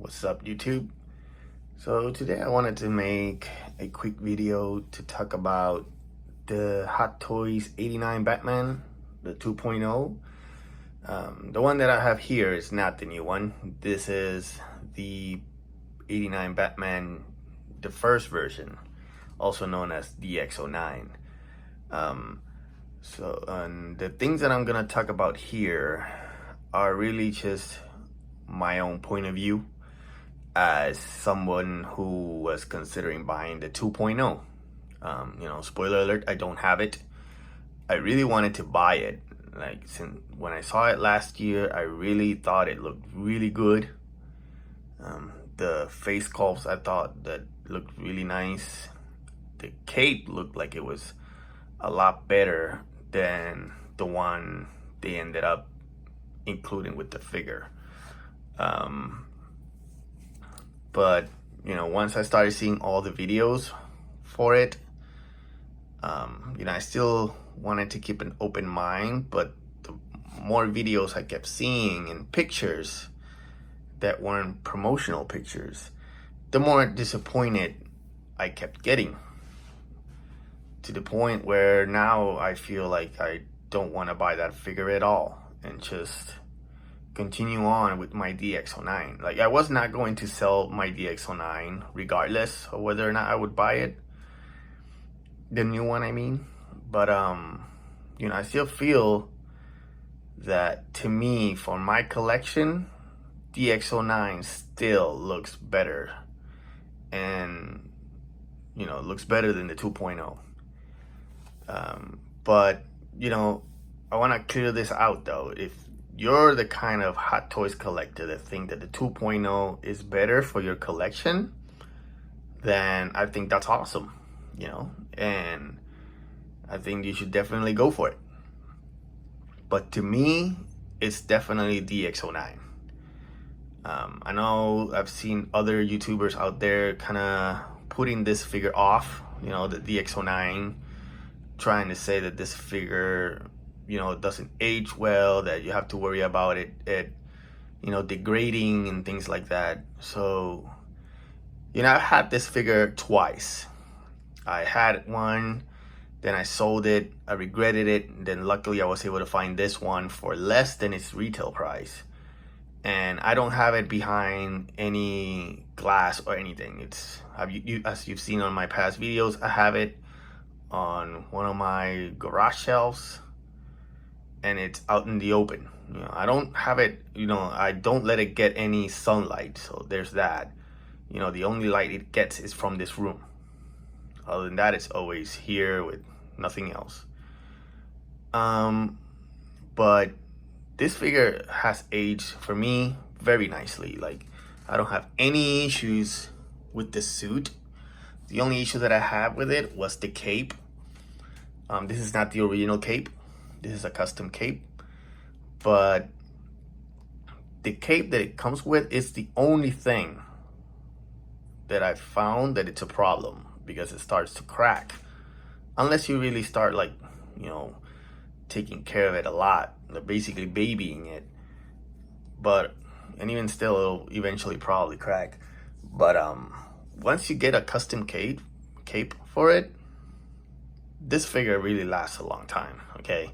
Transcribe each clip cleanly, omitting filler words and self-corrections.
What's up, YouTube? So today I wanted to make a quick video to talk about the Hot Toys 89 Batman, the 2.0. The one that I have here is not the new one. This is the 89 Batman, the first version, also known as DX09. And the things that I'm gonna talk about here are really just my own point of view as someone who was considering buying the 2.0. Spoiler alert, I don't have it. I really wanted to buy it. Since when I saw it last year, I really thought it looked really good. The face sculpts, I thought that looked really nice. The cape looked like it was a lot better than the one they ended up including with the figure. But once I started seeing all the videos for it, I still wanted to keep an open mind, but the more videos I kept seeing and pictures that weren't promotional pictures, the more disappointed I kept getting, to the point where now I feel like I don't want to buy that figure at all and just continue on with my DX09. Like, I was not going to sell my DX09 regardless of whether or not I would buy it, the new one I mean. But I still feel that, to me, for my collection, DX09 still looks better, and looks better than the 2.0. But I want to clear this out though. If you're the kind of Hot Toys collector that think that the 2.0 is better for your collection, then I think that's awesome, and I think you should definitely go for it. But to me, it's definitely DX09. I know I've seen other YouTubers out there kind of putting this figure off, the DX09, trying to say that this figure it doesn't age well, that you have to worry about it degrading and things like that. So I've had this figure twice. I had one, then I sold it, I regretted it, and then luckily I was able to find this one for less than its retail price. And I don't have it behind any glass or anything. It's as you've seen on my past videos, I have it on one of my garage shelves, and it's out in the open. I don't have it, I don't let it get any sunlight, so there's that. The only light it gets is from this room. Other than that, it's always here with nothing else. But this figure has aged, for me, very nicely. Like, I don't have any issues with the suit. The only issue that I have with it was the cape. This is not the original cape. This is a custom cape, but the cape that it comes with is the only thing that I've found that it's a problem, because it starts to crack unless you really start taking care of it a lot, basically babying it. And even still, it'll eventually probably crack. But once you get a custom cape for it, this figure really lasts a long time. Okay,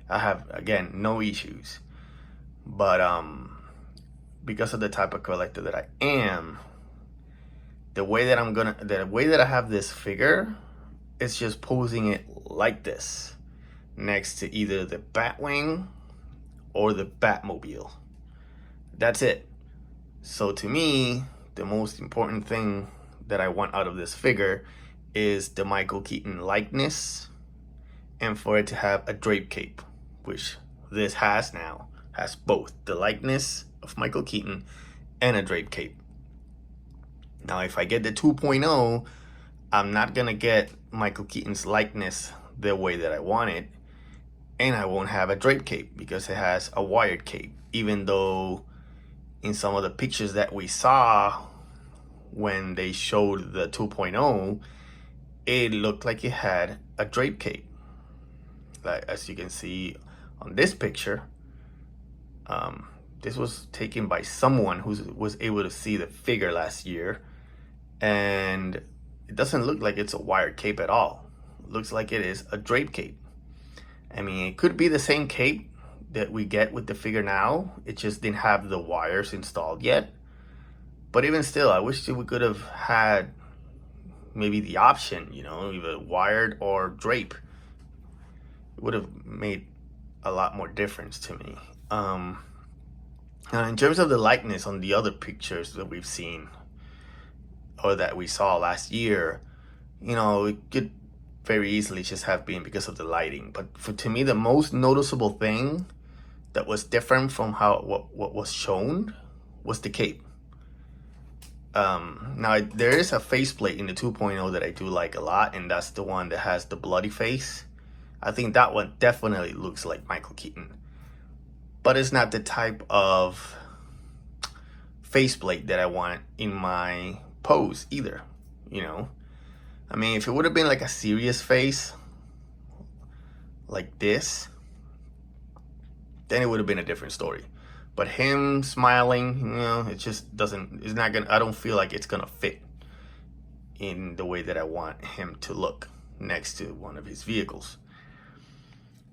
I have, again, no issues. But because of the type of collector that I am, the way that I have this figure is just posing it like this next to either the Batwing or the Batmobile. That's it. So to me, the most important thing that I want out of this figure is the Michael Keaton likeness, and for it to have a drape cape, which this has now. Has both the likeness of Michael Keaton and a drape cape. Now, if I get the 2.0, I'm not gonna get Michael Keaton's likeness the way that I want it, and I won't have a drape cape because it has a wired cape, even though in some of the pictures that we saw when they showed the 2.0, it looked like it had a drape cape. Like, as you can see on this picture, this was taken by someone who was able to see the figure last year, and it doesn't look like it's a wired cape at all. It looks like it is a drape cape. I mean, it could be the same cape that we get with the figure now. It just didn't have the wires installed yet. But even still, I wish we could have had maybe the option, you know, either wired or drape. It would have made a lot more difference to me. In terms of the likeness on the other pictures that we've seen or that we saw last year, you know, it could very easily just have been because of the lighting. But to me, the most noticeable thing that was different from what was shown was the cape. Now there is a faceplate in the 2.0 that I do like a lot, and that's the one that has the bloody face. I think that one definitely looks like Michael Keaton, but it's not the type of faceplate that I want in my pose either, you know. I mean, if it would have been like a serious face like this, then it would have been a different story. But him smiling, you know, it just doesn't, it's not gonna, I don't feel like it's gonna fit in the way that I want him to look next to one of his vehicles.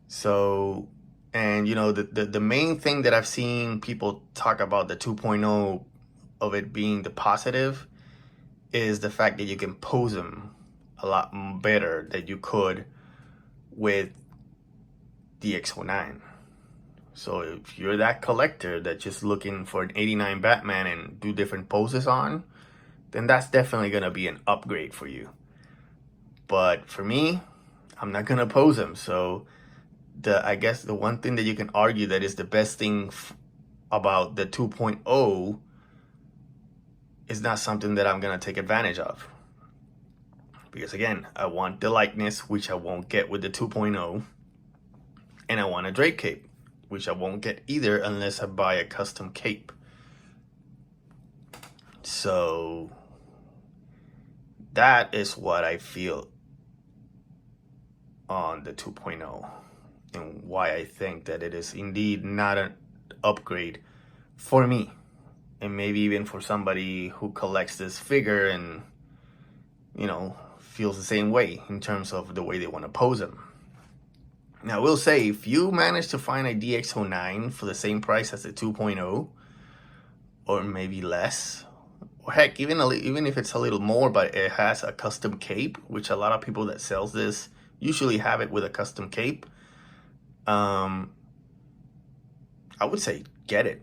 So, and you know, the main thing that I've seen people talk about the 2.0 of it being the positive is the fact that you can pose him a lot better than you could with DX09. So if you're that collector that's just looking for an 89 Batman and do different poses on, then that's definitely gonna be an upgrade for you. But for me, I'm not gonna pose him. So I guess the one thing that you can argue that is the best thing about the 2.0 is not something that I'm gonna take advantage of. Because again, I want the likeness, which I won't get with the 2.0, and I want a drape cape, which I won't get either unless I buy a custom cape. So that is what I feel on the 2.0 and why I think that it is indeed not an upgrade for me, and maybe even for somebody who collects this figure and, you know, feels the same way in terms of the way they want to pose them. Now, I will say, if you manage to find a DX09 for the same price as the 2.0, or maybe less, or heck, even if it's a little more, but it has a custom cape, which a lot of people that sells this usually have it with a custom cape, I would say get it.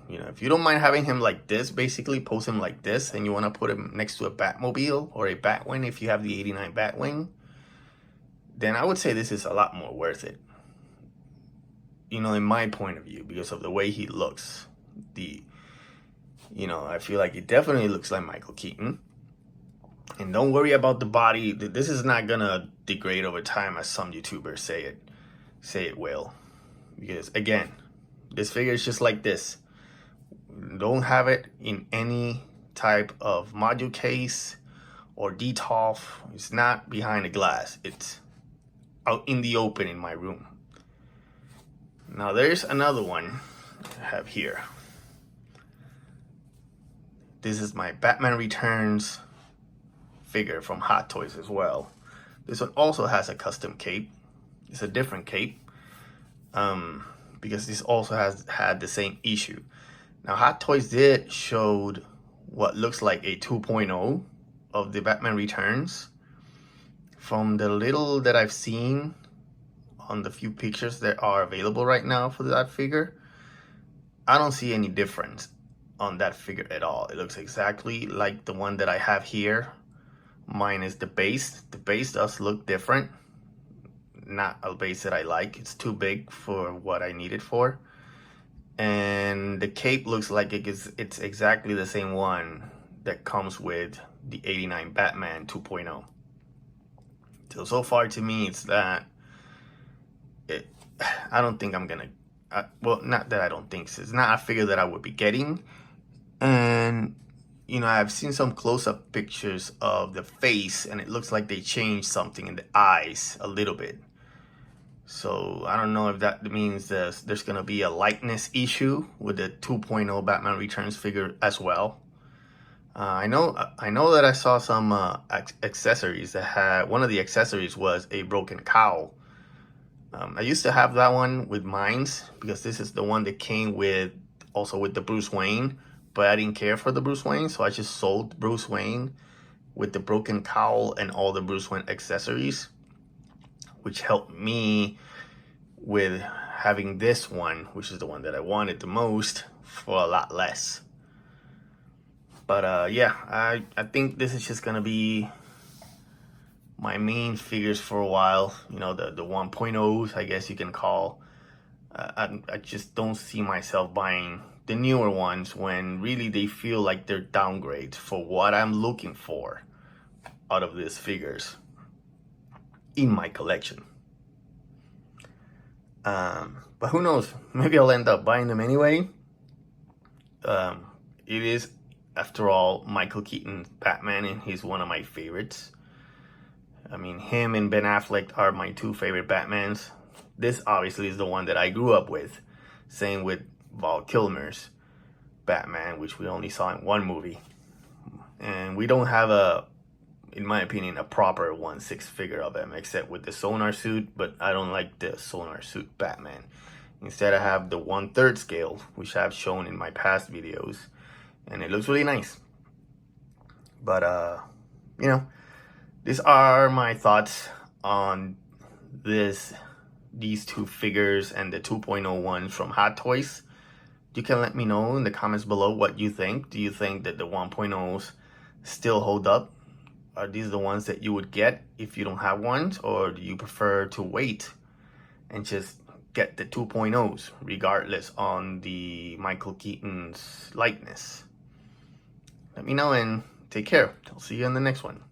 You know, if you don't mind having him like this, basically pose him like this, and you want to put him next to a Batmobile or a Batwing if you have the 89 Batwing, then I would say this is a lot more worth it. You know, in my point of view, because of the way he looks. You know, I feel like it definitely looks like Michael Keaton. And don't worry about the body. This is not gonna degrade over time, as some YouTubers say it will. Because again, this figure is just like this. Don't have it in any type of module case or detolf. It's not behind a glass. It's out in the open in my room. Now there's another one I have here. This is my Batman Returns figure from Hot Toys as well. This one also has a custom cape. It's a different cape because this also has had the same issue. Now Hot Toys did showed what looks like a 2.0 of the Batman Returns. From the little that I've seen on the few pictures that are available right now for that figure, I don't see any difference on that figure at all. It looks exactly like the one that I have here, minus the base. The base does look different. Not a base that I like. It's too big for what I need it for. And the cape looks like it's exactly the same one that comes with the 89 Batman 2.0. So far to me, it's that I don't think I'm gonna, well, not that I don't think, it's not a figure that I would be getting. And, you know, I've seen some close-up pictures of the face, and it looks like they changed something in the eyes a little bit. So I don't know if that means there's gonna be a likeness issue with the 2.0 Batman Returns figure as well. I know that I saw some accessories that had, one of the accessories was a broken cowl. I used to have that one with mines because this is the one that came with, also with the Bruce Wayne, but I didn't care for the Bruce Wayne, so I just sold Bruce Wayne with the broken cowl and all the Bruce Wayne accessories, which helped me with having this one, which is the one that I wanted the most, for a lot less. But yeah, I think this is just gonna be my main figures for a while. You know, the 1.0s, I guess you can call. I just don't see myself buying the newer ones when really they feel like they're downgrades for what I'm looking for out of these figures in my collection. But who knows? Maybe I'll end up buying them anyway. It is, after all, Michael Keaton's Batman, and he's one of my favorites. I mean, him and Ben Affleck are my two favorite Batmans. This obviously is the one that I grew up with. Same with Val Kilmer's Batman, which we only saw in one movie. And we don't have a, in my opinion, a proper 1/6 figure of him, except with the sonar suit, but I don't like the sonar suit Batman. Instead, I have the 1/3 scale, which I've shown in my past videos, and it looks really nice. But, you know, these are my thoughts on these two figures and the 2.0 ones from Hot Toys. You can let me know in the comments below what you think. Do you think that the 1.0s still hold up? Are these the ones that you would get if you don't have ones? Or do you prefer to wait and just get the 2.0s regardless on the Michael Keaton's likeness? Let me know and take care. I'll see you in the next one.